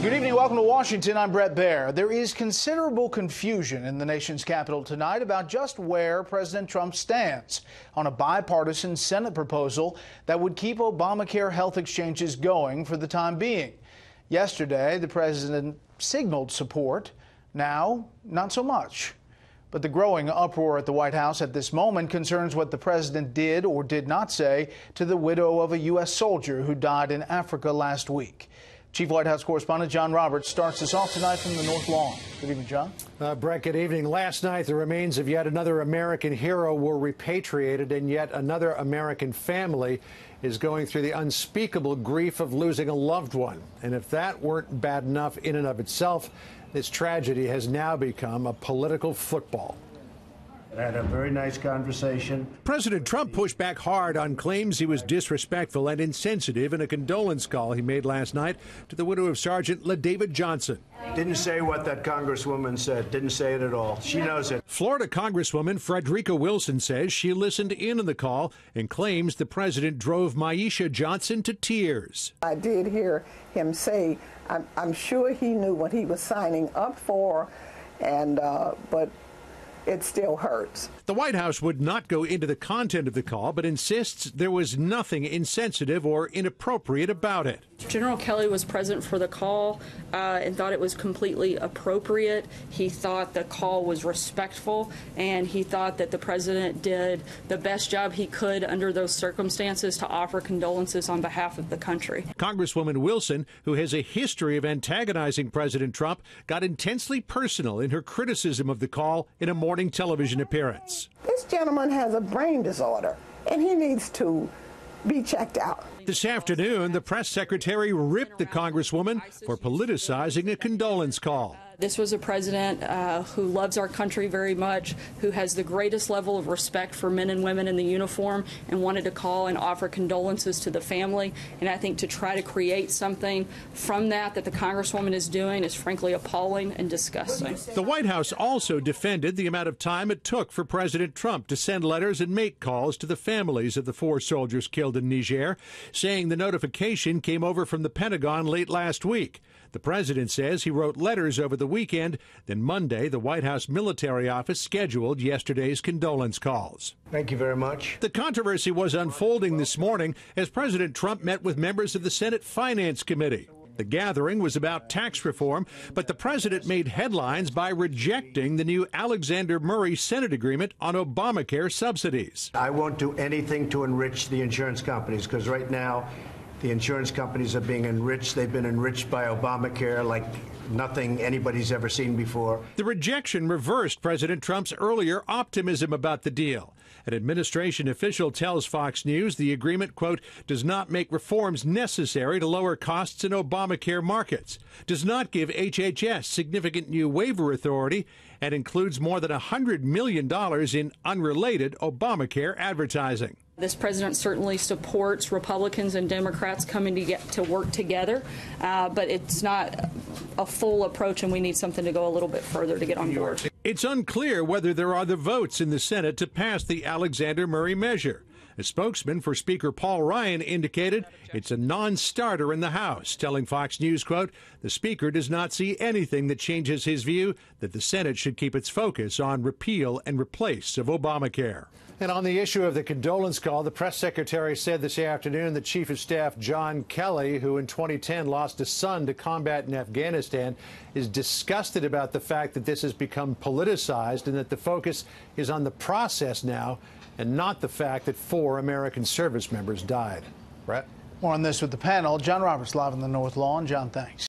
Good evening. Welcome to Washington. I'm Brett Baer. There is considerable confusion in the nation's capital tonight about just where President Trump stands on a bipartisan Senate proposal that would keep Obamacare health exchanges going for the time being. Yesterday, the president signaled support. Now, not so much. But the growing uproar at the White House at this moment concerns what the president did or did not say to the widow of a U.S. soldier who died in Africa last week. Chief White House correspondent John Roberts starts us off tonight from the North Lawn. Good evening, John. Brett, good evening. Last night, the remains of yet another American hero were repatriated, and yet another American family is going through the unspeakable grief of losing a loved one. And if that weren't bad enough in and of itself, this tragedy has now become a political football. I had a very nice conversation. President Trump pushed back hard on claims he was disrespectful and insensitive in a condolence call he made last night to the widow of Sergeant LaDavid Johnson. Didn't say what that congresswoman said. Didn't say it at all. She knows it. Florida Congresswoman Frederica Wilson says she listened in on the call and claims the president drove Maisha Johnson to tears. I did hear him say, I'm sure he knew what he was signing up for, and but it still hurts. The White House would not go into the content of the call, but insists there was nothing insensitive or inappropriate about it. General Kelly was present for the call and thought it was completely appropriate. He thought the call was respectful, and he thought that the president did the best job he could under those circumstances to offer condolences on behalf of the country. Congresswoman Wilson, who has a history of antagonizing President Trump, got intensely personal in her criticism of the call in a morning television appearance. This gentleman has a brain disorder, and he needs to be checked out. This afternoon, the press secretary ripped the Congresswoman for politicizing a condolence call. This was a president who loves our country very much, who has the greatest level of respect for men and women in the uniform, and wanted to call and offer condolences to the family. And I think to try to create something from that the Congresswoman is doing is frankly appalling and disgusting. The White House also defended the amount of time it took for President Trump to send letters and make calls to the families of the 4 soldiers killed in Niger, saying the notification came over from the Pentagon late last week. The president says he wrote letters over the weekend. Then Monday, the White House military office scheduled yesterday's condolence calls. Thank you very much. The controversy was unfolding this morning as President Trump met with members of the Senate Finance Committee. The gathering was about tax reform, but the president made headlines by rejecting the new Alexander Murray Senate agreement on Obamacare subsidies. I won't do anything to enrich the insurance companies, because right now the insurance companies are being enriched. They've been enriched by Obamacare like nothing anybody's ever seen before. The rejection reversed President Trump's earlier optimism about the deal. An administration official tells Fox News the agreement, quote, does not make reforms necessary to lower costs in Obamacare markets, does not give HHS significant new waiver authority, and includes more than $100 million in unrelated Obamacare advertising. This president certainly supports Republicans and Democrats coming to work together, but it's not a full approach, and we need something to go a little bit further to get on board. It's unclear whether there are the votes in the Senate to pass the Alexander Murray measure. A spokesman for Speaker Paul Ryan indicated it's a non-starter in the House, telling Fox News, quote, the Speaker does not see anything that changes his view that the Senate should keep its focus on repeal and replace of Obamacare. And on the issue of the condolence call, the press secretary said this afternoon that Chief of Staff John Kelly, who in 2010 lost a son to combat in Afghanistan, is disgusted about the fact that this has become politicized and that the focus is on the process now and not the fact that 4 American service members died. Brett? More on this with the panel. John Roberts live on the North Lawn. John, thanks.